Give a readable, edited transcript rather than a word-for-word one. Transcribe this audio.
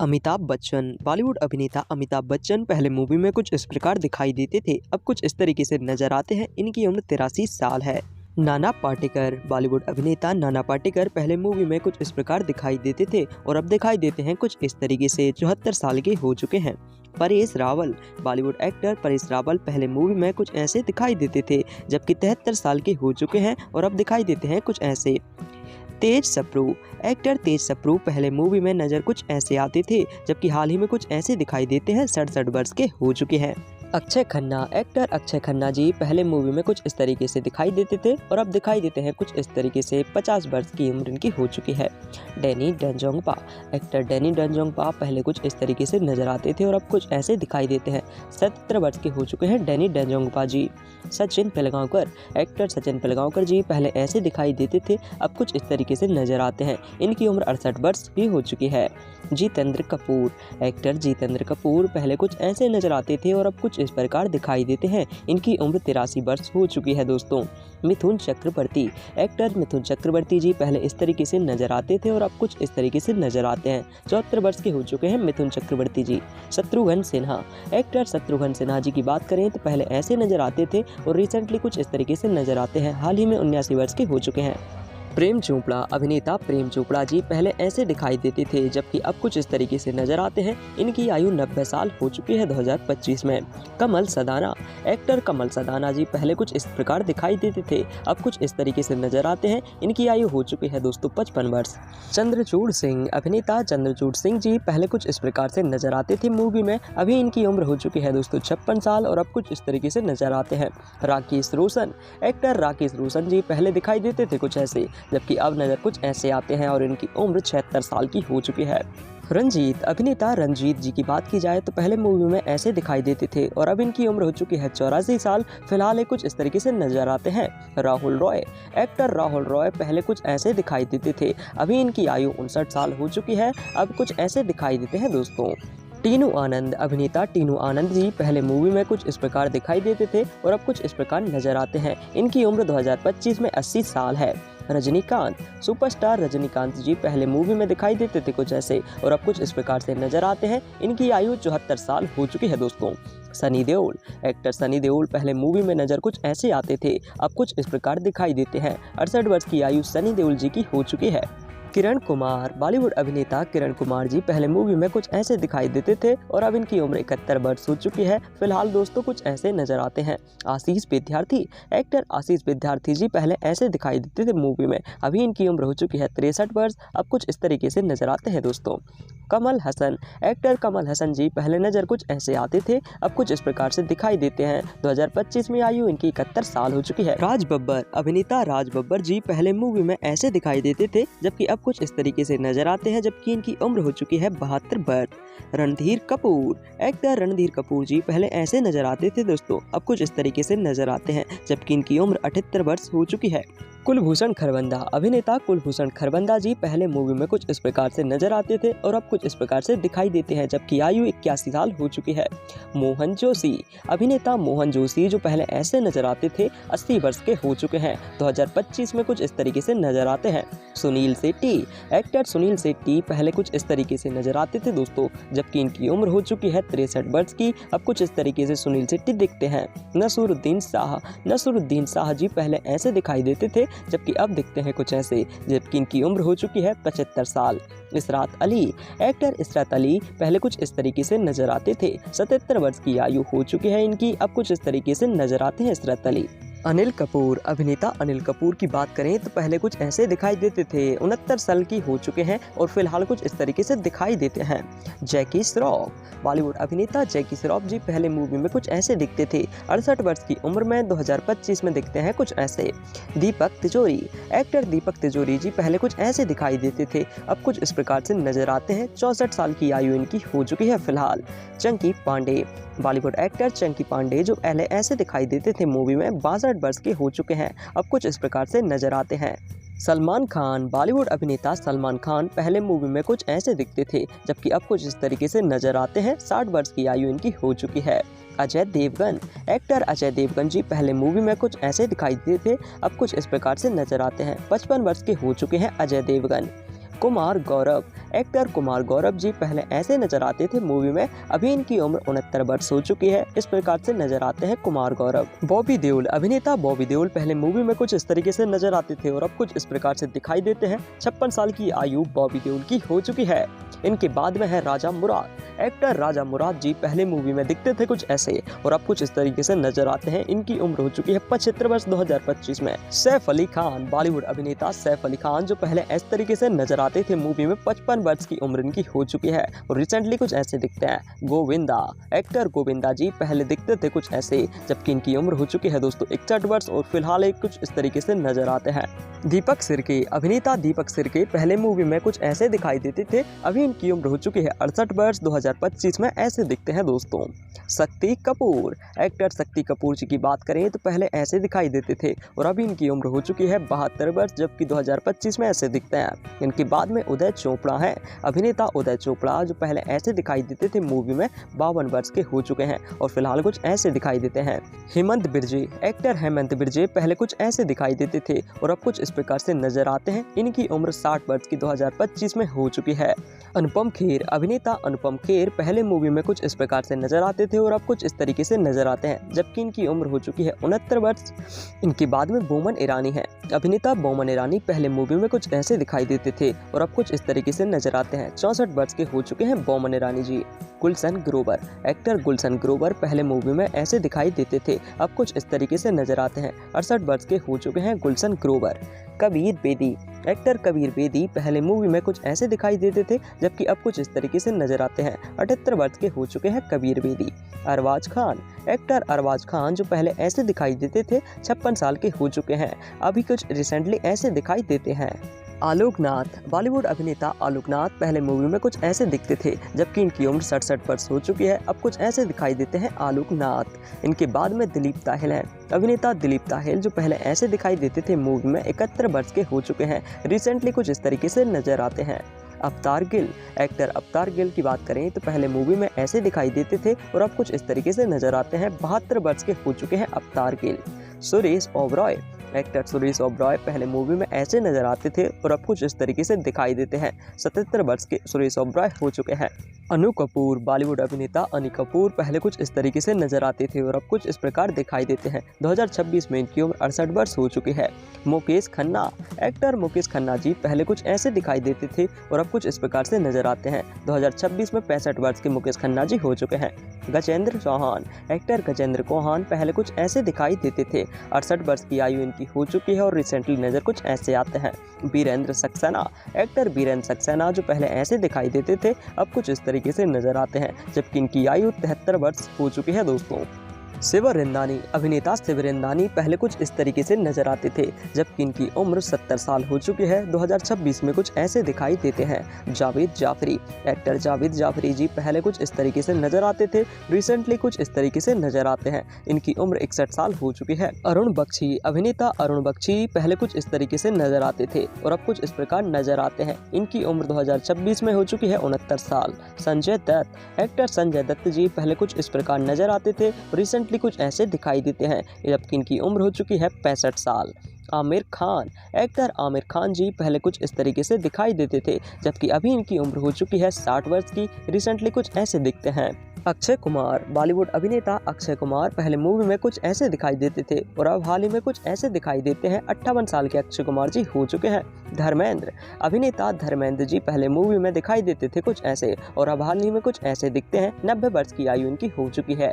अमिताभ बच्चन। बॉलीवुड अभिनेता अमिताभ बच्चन पहले मूवी में कुछ इस प्रकार दिखाई देते थे, अब कुछ इस तरीके से नजर आते हैं। इनकी उम्र 83 साल है। नाना पाटेकर। बॉलीवुड अभिनेता नाना पाटेकर पहले मूवी में कुछ इस प्रकार दिखाई देते थे और अब दिखाई देते हैं कुछ इस तरीके से। 74 साल के हो चुके हैं। परेश रावल। बॉलीवुड एक्टर परेश रावल पहले मूवी में कुछ ऐसे दिखाई देते थे, जबकि 73 साल के हो चुके हैं और अब दिखाई देते हैं कुछ ऐसे। तेज सप्रू। एक्टर तेज सप्रू पहले मूवी में नजर कुछ ऐसे आते थे, जबकि हाल ही में कुछ ऐसे दिखाई देते हैं। 67 वर्ष के हो चुके हैं। अक्षय खन्ना। एक्टर अक्षय खन्ना जी पहले मूवी में कुछ इस तरीके से दिखाई देते थे और अब दिखाई देते हैं कुछ इस तरीके से। 50 वर्ष की उम्र इनकी हो चुकी है। Danny Denzongpa. Actor Danny Denzongpa पहले कुछ इस तरीके से नजर आते थे और अब कुछ ऐसे दिखाई देते हैं। 77 वर्ष के हो चुके हैं डैनी डेंजोंगपा जी। सचिन पिलगांवकर। एक्टर सचिन पिलगांवकर जी पहले ऐसे दिखाई देते थे, अब कुछ इस तरीके से नजर आते हैं। इनकी उम्र 68 वर्ष की हो चुकी है। जितेंद्र कपूर। एक्टर जितेंद्र कपूर पहले कुछ ऐसे नजर आते थे और अब कुछ इस प्रकार दिखाई देते हैं। इनकी उम्र 83 वर्ष हो चुकी है दोस्तों। मिथुन चक्रवर्ती। एक्टर मिथुन चक्रवर्ती जी पहले इस तरीके से नजर आते थे और अब कुछ इस तरीके से नजर आते हैं। 74 वर्ष के हो चुके हैं मिथुन चक्रवर्ती जी। शत्रुघ्न सिन्हा। एक्टर शत्रुघ्न सिन्हा जी की बात करें तो पहले ऐसे नजर आते थे और रिसेंटली कुछ इस तरीके से नजर आते हैं। हाल ही में 79 वर्ष के हो चुके हैं। प्रेम चोपड़ा। अभिनेता प्रेम चोपड़ा जी पहले ऐसे दिखाई देते थे, जबकि अब कुछ इस तरीके से नजर आते हैं। इनकी आयु 90 साल हो चुकी है 2025 में। कमल सदाना। एक्टर कमल सदाना जी पहले कुछ इस प्रकार दिखाई देते थे, अब कुछ इस तरीके से नजर आते हैं। इनकी आयु हो चुकी है दोस्तों 55 वर्ष। चंद्रचूड़ सिंह। अभिनेता चंद्रचूड़ सिंह जी पहले कुछ इस प्रकार से नजर आते थे मूवी में, अभी इनकी उम्र हो चुकी है दोस्तों 56 साल और अब कुछ इस तरीके से नजर आते हैं। राकेश रोशन। एक्टर राकेश रोशन जी पहले दिखाई देते थे कुछ ऐसे, जबकि अब नजर कुछ ऐसे आते हैं और इनकी उम्र 76 साल की हो चुकी है। रंजीत। अभिनेता रंजीत जी की बात की जाए तो पहले मूवी में ऐसे दिखाई देते थे और अब इनकी उम्र हो चुकी है 84 साल। फिलहाल ये कुछ इस तरीके से नजर आते हैं। राहुल रॉय। एक्टर राहुल रॉय पहले कुछ ऐसे दिखाई देते थे, अभी इनकी आयु 59 साल हो चुकी है। अब कुछ ऐसे दिखाई देते हैं दोस्तों। टीनू आनंद। अभिनेता टीनू आनंद जी पहले मूवी में कुछ इस प्रकार दिखाई देते थे और अब कुछ इस प्रकार नजर आते हैं। इनकी उम्र 2025 में 80 साल है। रजनीकांत। सुपरस्टार रजनीकांत जी पहले मूवी में दिखाई देते थे कुछ ऐसे और अब कुछ इस प्रकार से नजर आते हैं। इनकी आयु 74 साल हो चुकी है दोस्तों। सनी देओल। एक्टर सनी देओल पहले मूवी में नजर कुछ ऐसे आते थे, अब कुछ इस प्रकार दिखाई देते हैं। 68 वर्ष की आयु सनी देओल जी की हो चुकी है। किरण कुमार। बॉलीवुड अभिनेता किरण कुमार जी पहले मूवी में कुछ ऐसे दिखाई देते थे और अब इनकी उम्र 71 वर्ष हो चुकी है। फिलहाल दोस्तों कुछ ऐसे नजर आते हैं। आशीष विद्यार्थी। एक्टर आशीष विद्यार्थी जी पहले ऐसे दिखाई देते थे मूवी में, अभी इनकी उम्र हो चुकी है 63 वर्ष। अब कुछ इस तरीके से नजर आते हैं दोस्तों। कमल हसन। एक्टर कमल हसन जी पहले नजर कुछ ऐसे आते थे, अब कुछ इस प्रकार से दिखाई देते हैं। 2025 में आयु इनकी 71 साल हो चुकी है। राज बब्बर। अभिनेता राज बब्बर जी पहले मूवी में ऐसे दिखाई देते थे, जबकि अब कुछ इस तरीके से नजर आते हैं, जबकि इनकी उम्र हो चुकी है 72 वर्ष। रणधीर कपूर। एक्टर रणधीर कपूर जी पहले ऐसे नजर आते थे दोस्तों, अब कुछ इस तरीके से नजर आते हैं, जबकि इनकी उम्र 78 वर्ष हो चुकी है। कुलभूषण खरबंदा। अभिनेता कुलभूषण खरबंदा जी पहले मूवी में कुछ इस प्रकार से नजर आते थे और अब कुछ इस प्रकार से दिखाई देते हैं, जबकि आयु 81 साल हो चुकी है। मोहन जोशी। अभिनेता मोहन जोशी जो पहले ऐसे नजर आते थे 80 वर्ष के हो चुके हैं। 2025 में कुछ इस तरीके से नजर आते हैं। सुनील शेट्टी। एक्टर सुनील शेट्टी पहले कुछ इस तरीके से नजर आते थे दोस्तों, जबकि इनकी उम्र हो चुकी है 63 वर्ष की। अब कुछ इस तरीके से सुनील शेट्टी दिखते हैं। नसरुद्दीन शाह। नसरुद्दीन शाह जी पहले ऐसे दिखाई देते थे, जबकि अब दिखते हैं कुछ ऐसे, जबकि इनकी उम्र हो चुकी है 75 साल। इशरात अली। एक्टर इशरात अली पहले कुछ इस तरीके से नजर आते थे। 77 वर्ष की आयु हो चुकी है इनकी, अब कुछ इस तरीके से नजर आते हैं इशरात अली। अनिल कपूर। अभिनेता अनिल कपूर की बात करें तो पहले कुछ ऐसे दिखाई देते थे, 69 साल की हो चुके हैं और फिलहाल कुछ इस तरीके से दिखाई देते हैं। जैकी श्रॉफ। बॉलीवुड अभिनेता जैकी श्रॉफ जी पहले मूवी में कुछ ऐसे दिखते थे, 68 वर्ष की उम्र में 2025 में दिखते हैं कुछ ऐसे। दीपक तिजोरी। एक्टर दीपक तिजोरी जी पहले कुछ ऐसे दिखाई देते थे, अब कुछ इस प्रकार से नजर आते हैं। 64 साल की आयु इनकी हो चुकी है फिलहाल। चंकी पांडे। बॉलीवुड एक्टर चंकी पांडे जो पहले ऐसे दिखाई देते थे मूवी में 62 वर्ष के हो चुके हैं, अब कुछ इस प्रकार से नजर आते हैं। सलमान खान। बॉलीवुड अभिनेता सलमान खान पहले मूवी में कुछ ऐसे दिखते थे, जबकि अब कुछ इस तरीके से नजर आते हैं। 60 वर्ष की आयु इनकी हो चुकी है। अजय देवगन। एक्टर अजय देवगन जी पहले मूवी में कुछ ऐसे दिखाई देते थे, अब कुछ इस प्रकार से नजर आते हैं। 55 वर्ष के हो चुके हैं अजय देवगन। कुमार गौरव। एक्टर कुमार गौरव जी पहले ऐसे नजर आते थे मूवी में, अभी इनकी उम्र 69 वर्ष हो चुकी है। इस प्रकार से नजर आते हैं कुमार गौरव। बॉबी देओल, अभिनेता बॉबी देओल पहले मूवी में कुछ इस तरीके से नजर आते थे और अब कुछ इस प्रकार से दिखाई देते हैं। 56 साल की आयु बॉबी देओल की हो चुकी है। इनके बाद में है राजा मुराद। एक्टर राजा मुराद जी पहले मूवी में दिखते थे कुछ ऐसे और अब कुछ इस तरीके से नजर आते हैं। इनकी उम्र हो चुकी है 75 वर्ष 2025 में। सैफ अली खान, बॉलीवुड अभिनेता सैफ अली खान जो पहले इस तरीके से नजर आते थे मूवी में, 55 वर्ष की उम्र इनकी हो चुकी है और रिसेंटली कुछ ऐसे दिखते हैं। गोविंदा, एक्टर गोविंदा जी पहले दिखते थे कुछ ऐसे, जबकि इनकी उम्र हो चुकी है दोस्तों 61 वर्ष और फिलहाल कुछ इस तरीके से नजर आते हैं। दीपक सिरके, अभिनेता दीपक सिरके पहले मूवी में कुछ ऐसे दिखाई देते थे, अभी इनकी उम्र हो चुकी है 68 वर्ष 2025 में ऐसे दिखते हैं दोस्तों। शक्ति कपूर, एक्टर शक्ति कपूर जी की बात करें तो पहले ऐसे दिखाई देते थे और अभी इनकी उम्र हो चुकी है 72 वर्ष, जबकि 2025 में ऐसे दिखते हैं। इनके बाद में उदय चोपड़ा है। अभिनेता उदय चोपड़ा जो पहले ऐसे दिखाई देते थे मूवी में, 52 वर्ष के हो चुके हैं और फिलहाल कुछ ऐसे दिखाई देते हैं। हेमंत बिरजे, एक्टर हेमंत बिरजे पहले कुछ ऐसे दिखाई देते थे और अब कुछ इस प्रकार से नजर आते हैं। इनकी उम्र 60 वर्ष की 2025 में हो चुकी है। अनुपम खेर, अभिनेता अनुपम खेर पहले मूवी में कुछ इस प्रकार से नजर आते थे और अब कुछ इस तरीके से नजर आते हैं, जबकि इनकी उम्र हो चुकी है 69 वर्ष। इनके बाद में बोमन ईरानी है। अभिनेता बोमन ईरानी पहले मूवी में कुछ ऐसे दिखाई देते थे और अब कुछ इस तरीके से नजर आते हैं। 64 वर्ष के हो चुके हैं बोमन ईरानी जी। गुलशन ग्रोवर, एक्टर गुलशन ग्रोवर पहले मूवी में ऐसे दिखाई देते थे, अब कुछ इस तरीके से नजर आते हैं। 68 वर्ष के हो चुके हैं गुलशन ग्रोवर। कबीर बेदी, एक्टर कबीर बेदी पहले मूवी में कुछ ऐसे दिखाई देते थे, जबकि अब कुछ इस तरीके से नजर आते हैं। 78 वर्ष के हो चुके हैं कबीर बेदी। अरबाज खान, एक्टर अरबाज खान जो पहले ऐसे दिखाई देते थे, 56 साल के हो चुके हैं, अभी कुछ रिसेंटली ऐसे दिखाई देते हैं। आलोक नाथ, बॉलीवुड अभिनेता आलोक नाथ पहले मूवी में कुछ ऐसे दिखते थे, जबकि इनकी उम्र 67 वर्ष हो चुकी है, अब कुछ ऐसे दिखाई देते हैं आलोक नाथ। इनके बाद में दिलीप ताहेल हैं। अभिनेता दिलीप ताहेल जो पहले ऐसे दिखाई देते थे मूवी में, 71 वर्ष के हो चुके हैं, रिसेंटली कुछ इस तरीके से नजर आते हैं। अवतार गिल, एक्टर अवतार गिल की बात करें तो पहले मूवी में ऐसे दिखाई देते थे और अब कुछ इस तरीके से नजर आते हैं। 72 वर्ष के हो चुके हैं अवतार गिल। सुरेश ओबरॉय, एक्टर सुरेश ओबरॉय पहले मूवी में ऐसे नजर आते थे और अब कुछ इस तरीके से दिखाई देते हैं। 77 वर्ष के सुरेश ओबरॉय हो चुके हैं। अनु कपूर, बॉलीवुड अभिनेता अनु कपूर पहले कुछ इस तरीके से नजर आते थे और अब कुछ इस प्रकार दिखाई देते हैं। 2026 में इनकी उम्र 68 वर्ष हो चुकी है। मुकेश खन्ना, एक्टर मुकेश खन्ना जी पहले कुछ ऐसे दिखाई देते थे और अब कुछ इस प्रकार से नजर आते हैं। 2026 में 65 वर्ष के मुकेश खन्ना जी हो चुके हैं। गजेंद्र चौहान, एक्टर गजेंद्र चौहान पहले कुछ ऐसे दिखाई देते थे, 68 वर्ष की आयु इनकी हो चुकी है और रिसेंटली नजर कुछ ऐसे आते हैं। वीरेंद्र सक्सेना, एक्टर वीरेंद्र सक्सेना जो पहले ऐसे दिखाई देते थे, अब कुछ इस तरीके से नजर आते हैं, जबकि इनकी आयु 73 वर्ष हो चुकी है दोस्तों। शिवरिंदानी, अभिनेता शिवरिंदानी पहले कुछ इस तरीके से नजर आते थे, जबकि इनकी उम्र 70 साल हो चुकी है। 2026 में कुछ ऐसे दिखाई देते हैं। जावेद जाफरी, एक्टर जावेद जाफरी जी पहले कुछ इस तरीके से नजर आते थे, रिसेंटली कुछ इस तरीके से नजर आते हैं। इनकी उम्र 61 साल हो चुकी है। अरुण बख्शी, अभिनेता अरुण बख्शी पहले कुछ इस तरीके से नजर आते थे और अब कुछ इस प्रकार नजर आते हैं। इनकी उम्र 2026 में हो चुकी है 69 साल। संजय दत्त, एक्टर संजय दत्त जी पहले कुछ इस प्रकार नजर आते थे, रिसेंटली कुछ ऐसे दिखाई देते हैं, जबकि इनकी उम्र हो चुकी है 65 साल। आमिर खान, एक्टर आमिर खान जी पहले कुछ इस तरीके से दिखाई देते थे, जबकि अभी इनकी उम्र हो चुकी है 60 वर्ष की, रिसेंटली कुछ ऐसे दिखते हैं। अक्षय कुमार, बॉलीवुड अभिनेता अक्षय कुमार पहले मूवी में कुछ ऐसे दिखाई देते थे और अब हाल ही में कुछ ऐसे दिखाई देते हैं। 58 साल के अक्षय कुमार जी हो चुके हैं। धर्मेंद्र, अभिनेता धर्मेंद्र जी पहले मूवी में दिखाई देते थे कुछ ऐसे और अब हाल ही में कुछ ऐसे दिखते हैं। 90 वर्ष की आयु इनकी हो चुकी है।